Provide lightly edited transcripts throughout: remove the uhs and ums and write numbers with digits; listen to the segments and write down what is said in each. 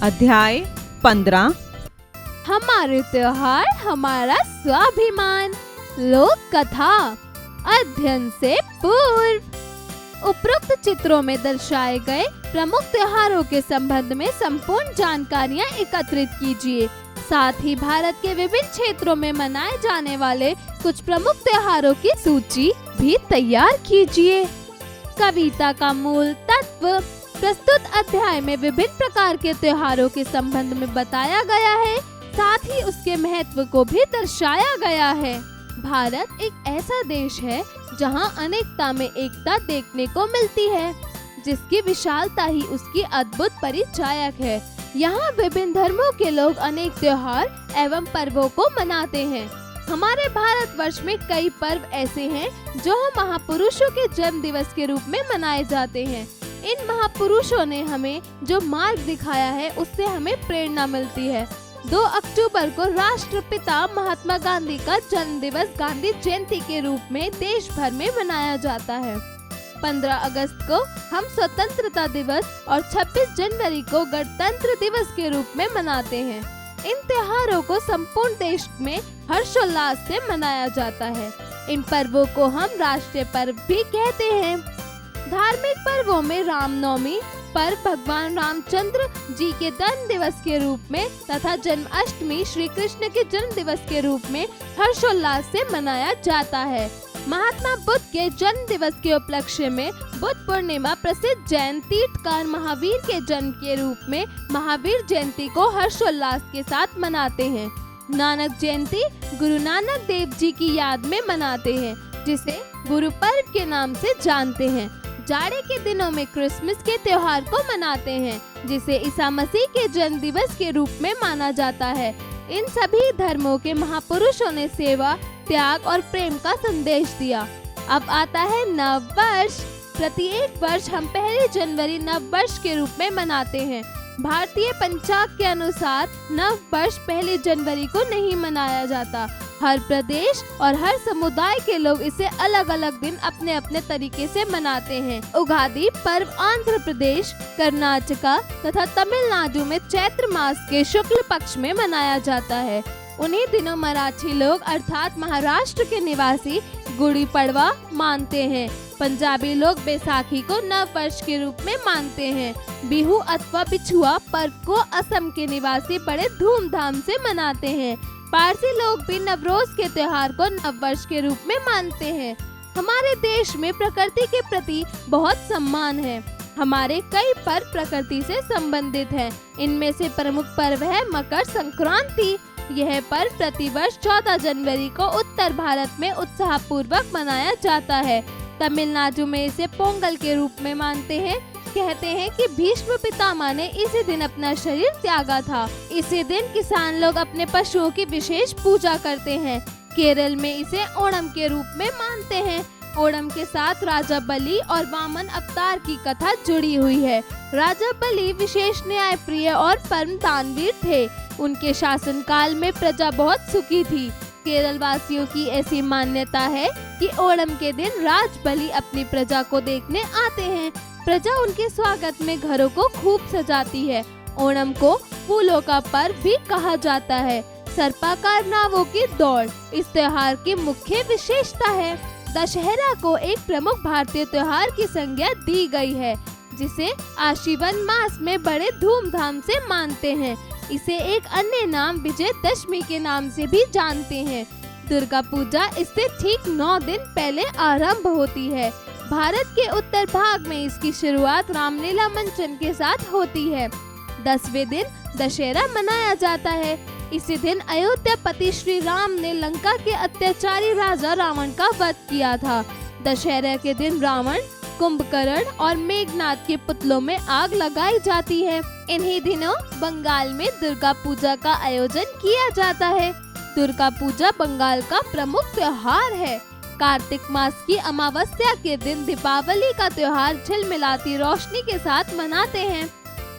अध्याय 15। हमारे त्योहार हमारा स्वाभिमान। लोक कथा अध्ययन से पूर्व उपरोक्त चित्रों में दर्शाए गए प्रमुख त्योहारों के संबंध में संपूर्ण जानकारियां एकत्रित कीजिए। साथ ही भारत के विभिन्न क्षेत्रों में मनाए जाने वाले कुछ प्रमुख त्योहारों की सूची भी तैयार कीजिए। कविता का मूल तत्व प्रस्तुत अध्याय में विभिन्न प्रकार के त्योहारों के संबंध में बताया गया है, साथ ही उसके महत्व को भी दर्शाया गया है। भारत एक ऐसा देश है जहां अनेकता में एकता देखने को मिलती है, जिसकी विशालता ही उसकी अद्भुत परिचायक है। यहाँ विभिन्न धर्मों के लोग अनेक त्योहार एवं पर्वों को मनाते हैं। हमारे भारतवर्ष में कई पर्व ऐसे हैं जो महापुरुषों के जन्म दिवस के रूप में मनाए जाते हैं। इन महापुरुषों ने हमें जो मार्ग दिखाया है उससे हमें प्रेरणा मिलती है। 2 अक्टूबर को राष्ट्रपिता महात्मा गांधी का जन्म दिवस गांधी जयंती के रूप में देश भर में मनाया जाता है। 15 अगस्त को हम स्वतंत्रता दिवस और 26 जनवरी को गणतंत्र दिवस के रूप में मनाते हैं। इन त्योहारों को संपूर्ण देश में हर्षोल्लास से मनाया जाता है। इन पर्वों को हम राष्ट्रीय पर्व भी कहते हैं। धार्मिक पर्वों में रामनवमी पर्व भगवान रामचंद्र जी के जन्म दिवस के रूप में तथा जन्माष्टमी श्री कृष्ण के जन्म दिवस के रूप में हर्षोल्लास से मनाया जाता है। महात्मा बुद्ध के जन्म दिवस के उपलक्ष्य में बुद्ध पूर्णिमा प्रसिद्ध जैन तीर्थकार महावीर के जन्म के रूप में महावीर जयंती को हर्षोल्लास के साथ मनाते हैं। नानक जयंती गुरु नानक देव जी की याद में मनाते हैं, जिसे गुरु पर्व के नाम से जानते हैं। जाड़े के दिनों में क्रिसमस के त्योहार को मनाते हैं, जिसे ईसा मसीह के जन्म दिवस के रूप में माना जाता है। इन सभी धर्मों के महापुरुषों ने सेवा, त्याग और प्रेम का संदेश दिया। अब आता है नव वर्ष। प्रत्येक वर्ष हम 1 जनवरी नव वर्ष के रूप में मनाते हैं। भारतीय पंचांग के अनुसार नव वर्ष 1 जनवरी को नहीं मनाया जाता। हर प्रदेश और हर समुदाय के लोग इसे अलग अलग दिन अपने अपने तरीके से मनाते हैं। उगादि पर्व आंध्र प्रदेश, कर्नाटका तथा तमिलनाडु में चैत्र मास के शुक्ल पक्ष में मनाया जाता है। उन्हीं दिनों मराठी लोग अर्थात महाराष्ट्र के निवासी गुड़ी पड़वा मानते हैं। पंजाबी लोग बैसाखी को नव वर्ष के रूप में मानते हैं। बिहू अथवा बिछुआ पर्व को असम के निवासी बड़े धूमधाम से मनाते हैं। पारसी लोग भी नवरोज के त्योहार को नव वर्ष के रूप में मानते हैं। हमारे देश में प्रकृति के प्रति बहुत सम्मान है। हमारे कई पर्व प्रकृति से संबंधित हैं। इनमें से प्रमुख पर्व है मकर संक्रांति। यह पर्व प्रतिवर्ष 14 जनवरी को उत्तर भारत में उत्साह पूर्वक मनाया जाता है। तमिलनाडु में इसे पोंगल के रूप में मानते हैं। कहते हैं कि भीष्म पितामह ने इसी दिन अपना शरीर त्यागा था। इसी दिन किसान लोग अपने पशुओं की विशेष पूजा करते हैं। केरल में इसे ओणम के रूप में मानते हैं। ओणम के साथ राजा बलि और वामन अवतार की कथा जुड़ी हुई है। राजा बलि विशेष न्याय प्रिय और परम दानवीर थे। उनके शासनकाल में प्रजा बहुत सुखी थी। केरल वासियों की ऐसी मान्यता है कि ओणम के दिन राज बलि अपनी प्रजा को देखने आते हैं। प्रजा उनके स्वागत में घरों को खूब सजाती है। ओणम को फूलों का पर्व भी कहा जाता है। सर्पाकार नावों की दौड़ इस त्योहार की मुख्य विशेषता है। दशहरा को एक प्रमुख भारतीय त्योहार की संज्ञा दी गई है, जिसे आश्विन मास में बड़े धूमधाम से मानते हैं। इसे एक अन्य नाम विजयदशमी के नाम से भी जानते हैं। दुर्गा पूजा इससे ठीक 9 दिन पहले आरंभ होती है। भारत के उत्तर भाग में इसकी शुरुआत रामलीला मंचन के साथ होती है। 10वें दिन दशहरा मनाया जाता है। इसी दिन अयोध्यापति श्री राम ने लंका के अत्याचारी राजा रावण का वध किया था। दशहरा के दिन रावण, कुंभकर्ण और मेघनाथ के पुतलों में आग लगाई जाती है। इन्हीं दिनों बंगाल में दुर्गा पूजा का आयोजन किया जाता है। दुर्गा पूजा बंगाल का प्रमुख त्योहार है। कार्तिक मास की अमावस्या के दिन दीपावली का त्योहार झिलमिलाती रोशनी के साथ मनाते हैं।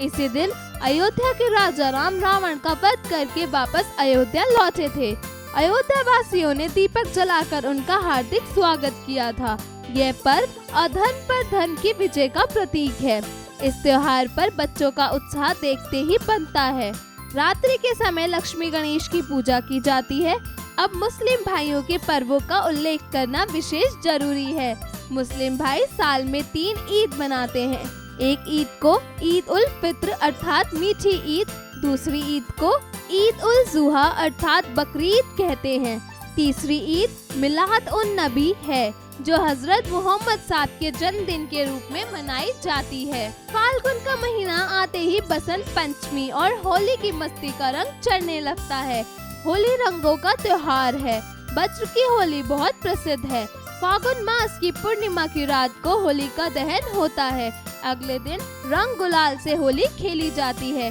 इसी दिन अयोध्या के राजा राम रावण का वध करके वापस अयोध्या लौटे थे। अयोध्या वासियों ने दीपक जलाकर उनका हार्दिक स्वागत किया था। यह पर्व अधर्म पर धन की विजय का प्रतीक है। इस त्योहार पर बच्चों का उत्साह देखते ही बनता है। रात्रि के समय लक्ष्मी गणेश की पूजा की जाती है। अब मुस्लिम भाइयों के पर्वों का उल्लेख करना विशेष जरूरी है। मुस्लिम भाई साल में 3 ईद मनाते हैं। एक ईद को ईद उल फित्र अर्थात मीठी ईद, दूसरी ईद को ईद उल जुहा अर्थात बकरीद कहते हैं। तीसरी ईद मिलाद उन नबी है जो हजरत मोहम्मद साहब के जन्मदिन के रूप में मनाई जाती है। फाल्गुन का महीना आते ही बसंत पंचमी और होली की मस्ती का रंग चढ़ने लगता है। होली रंगों का त्योहार है। वज्र की होली बहुत प्रसिद्ध है। फागुन मास की पूर्णिमा की रात को होली का दहन होता है। अगले दिन रंग गुलाल से होली खेली जाती है।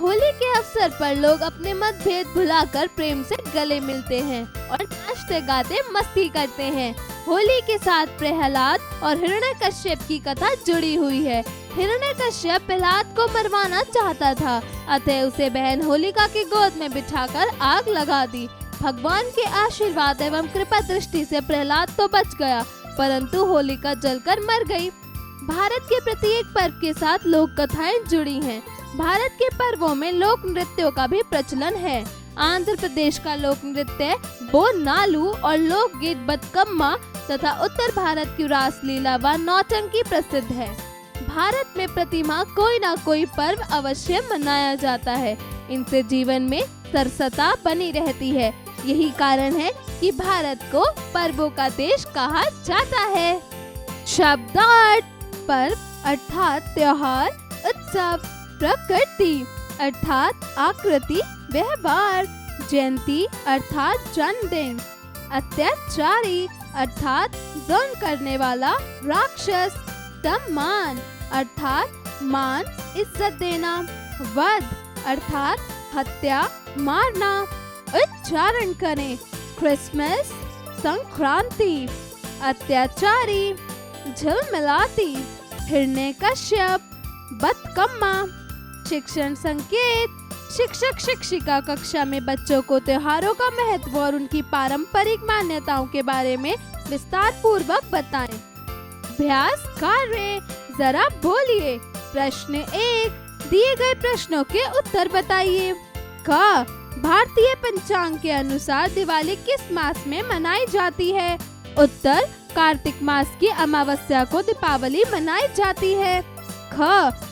होली के अवसर पर लोग अपने मतभेद भुलाकर प्रेम से गले मिलते हैं और नाचते गाते मस्ती करते हैं। होली के साथ प्रहलाद और हिरण्यकश्यप की कथा जुड़ी हुई है। हिरण्यकश्यप प्रहलाद को मरवाना चाहता था, अतः उसे बहन होलिका की गोद में बिठाकर आग लगा दी। भगवान के आशीर्वाद एवं कृपा दृष्टि से प्रहलाद तो बच गया, परंतु होलिका जलकर मर गई। भारत के प्रत्येक पर्व के साथ लोक कथाएं जुड़ी हैं। भारत के पर्वों में लोक नृत्यों का भी प्रचलन है। आंध्र प्रदेश का लोक नृत्य बोनालू और लोकगीत बतकम्मा तथा उत्तर भारत की रासलीला व नौटंकी प्रसिद्ध है। भारत में प्रतिमाह कोई ना कोई पर्व अवश्य मनाया जाता है। इनसे जीवन में सरसता बनी रहती है। यही कारण है कि भारत को पर्वों का देश कहा जाता है। शब्दार्थ पर्व अर्थात त्योहार, उत्सव, प्रकृति अर्थात आकृति, व्यवहार, जयंती अर्थात जन्मदिन, अत्याचारी अर्थात जुल्म करने वाला, राक्षस, सम्मान अर्थात मान इज्जत देना, वध अर्थात हत्या मारना। उच्चारण करें। क्रिसमस, संक्रांति, अत्याचारी, झिलमिलाती, हिरण्यकश्यप, बतकम्मा। शिक्षण संकेत। शिक्षक शिक्षिका कक्षा में बच्चों को त्योहारों का महत्व और उनकी पारंपरिक मान्यताओं के बारे में विस्तार पूर्वक बताएं। अभ्यास कार्य। जरा बोलिए। प्रश्न 1, दिए गए प्रश्नों के उत्तर बताइए। क, भारतीय पंचांग के अनुसार दिवाली किस मास में मनाई जाती है? उत्तर, कार्तिक मास की अमावस्या को दीपावली मनाई जाती है। ख,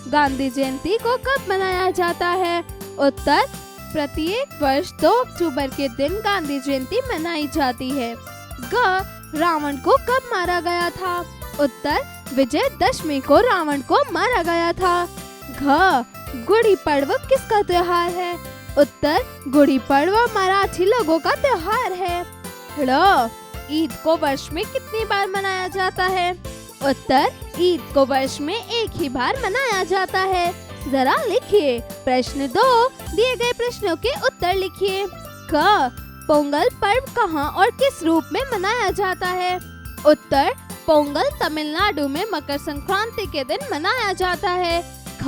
गांधी जयंती को कब मनाया जाता है? उत्तर, प्रत्येक वर्ष 2 अक्टूबर के दिन गांधी जयंती मनाई जाती है। ग, रावण को कब मारा गया था? उत्तर, विजयदशमी को रावण को मारा गया था। घ, गुड़ी पड़वा किसका त्योहार है? उत्तर, गुड़ी पड़वा मराठी लोगों का त्योहार है। ड़, ईद को वर्ष में कितनी बार मनाया जाता है? उत्तर, ईद को वर्ष में एक ही बार मनाया जाता है। जरा लिखिए। प्रश्न 2, दिए गए प्रश्नों के उत्तर लिखिए। क, पोंगल पर्व कहाँ और किस रूप में मनाया जाता है? उत्तर, पोंगल तमिलनाडु में मकर संक्रांति के दिन मनाया जाता है। ख,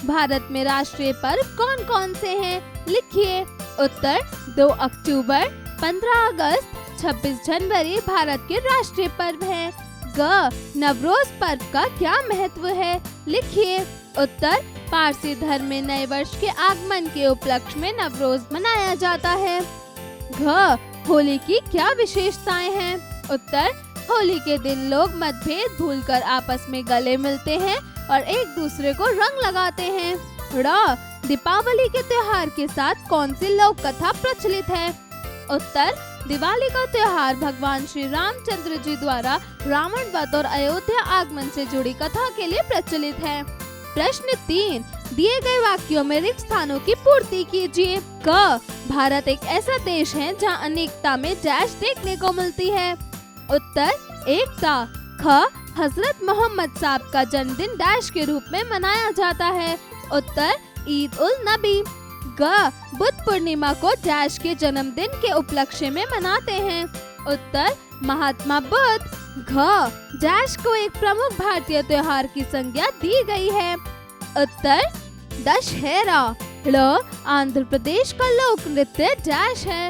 भारत में राष्ट्रीय पर्व कौन कौन से हैं? लिखिए। उत्तर, 2 अक्टूबर, 15 अगस्त, 26 जनवरी भारत के राष्ट्रीय पर्व हैं। ग, नवरोज पर्व का क्या महत्व है? लिखिए। उत्तर, पारसी धर्म में नए वर्ष के आगमन के उपलक्ष्य में नवरोज मनाया जाता है। घ, होली की क्या विशेषताएं हैं? उत्तर, होली के दिन लोग मतभेद भूलकर आपस में गले मिलते हैं और एक दूसरे को रंग लगाते हैं। ड़, दीपावली के त्योहार के साथ कौन सी लोक कथा प्रचलित है? उत्तर, दिवाली का त्योहार भगवान श्री रामचंद्र जी द्वारा रावण वध और अयोध्या आगमन से जुड़ी कथा के लिए प्रचलित है। प्रश्न 3, दिए गए वाक्यों में रिक्त स्थानों की पूर्ति कीजिए। क, भारत एक ऐसा देश है जहां अनेकता में डैश देखने को मिलती है। उत्तर, एकता। ख, हजरत मोहम्मद साहब का जन्मदिन डैश के रूप में मनाया जाता है। उत्तर, ईद उल नबी। ग, बुद्ध पूर्णिमा को डैश के जन्मदिन के उपलक्ष्य में मनाते हैं। उत्तर, महात्मा बुद्ध। घ, डैश को एक प्रमुख भारतीय त्योहार की संज्ञा दी गई है। उत्तर, दशहरा। ड़, आंध्र प्रदेश का लोक नृत्य डैश है।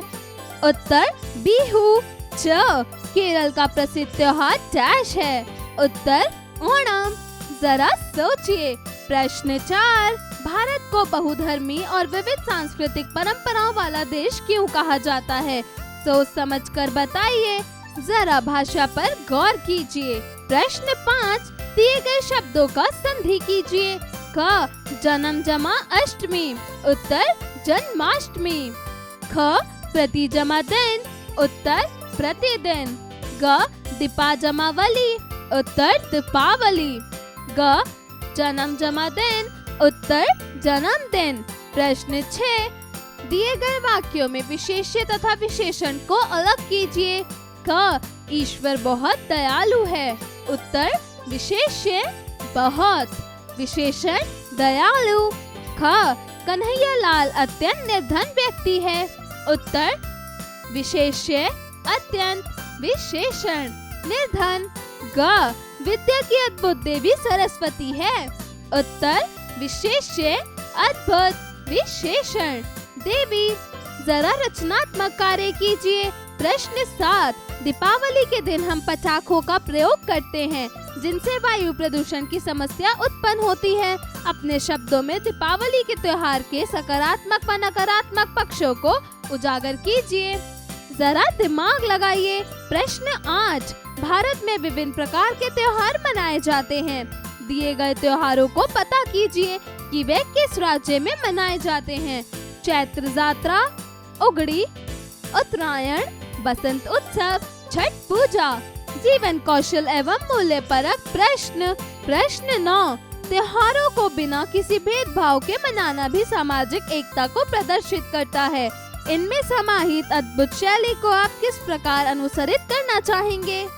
उत्तर, बिहू। च, केरल का प्रसिद्ध त्योहार डैश है। उत्तर, ओणम। जरा सोचिए। प्रश्न 4, भारत को बहुधर्मी और विविध सांस्कृतिक परंपराओं वाला देश क्यों कहा जाता है? सोच समझकर बताइए। जरा भाषा पर गौर कीजिए। प्रश्न 5, दिए गए शब्दों का संधि कीजिए। क, जन्म जमा अष्टमी, उत्तर जन्माष्टमी। ख, प्रति जमा दिन, उत्तर प्रतिदिन। ग, दीपा जमा वली, उत्तर दीपावली। ग, जन्म जमा दिन, उत्तर जन्मदिन। प्रश्न 6, दिए गए वाक्यों में विशेष्य तथा विशेषण को अलग कीजिए। क, ईश्वर बहुत दयालु है, उत्तर विशेष्य बहुत, विशेषण दयालु। ख, कन्हैया लाल अत्यंत निर्धन व्यक्ति है, उत्तर विशेष्य अत्यंत, विशेषण निर्धन। ग, विद्या की अद्भुत देवी सरस्वती है, उत्तर विशेष्य अद्भुत, विशेषण देवी। जरा रचनात्मक कार्य कीजिए। प्रश्न 7, दीपावली के दिन हम पटाखों का प्रयोग करते हैं जिनसे वायु प्रदूषण की समस्या उत्पन्न होती है। अपने शब्दों में दीपावली के त्योहार के सकारात्मक व नकारात्मक पक्षों को उजागर कीजिए। जरा दिमाग लगाइए। प्रश्न 8, भारत में विभिन्न प्रकार के त्योहार मनाए जाते हैं। दिए गए त्योहारों को पता कीजिए कि वे किस राज्य में मनाए जाते हैं। चैत्र यात्रा, उगड़ी, उत्तरायण, बसंत उत्सव, छठ पूजा। जीवन कौशल एवं मूल्य परक प्रश्न। प्रश्न 9, त्योहारों को बिना किसी भेदभाव के मनाना भी सामाजिक एकता को प्रदर्शित करता है। इनमें समाहित अद्भुत शैली को आप किस प्रकार अनुसरित करना चाहेंगे?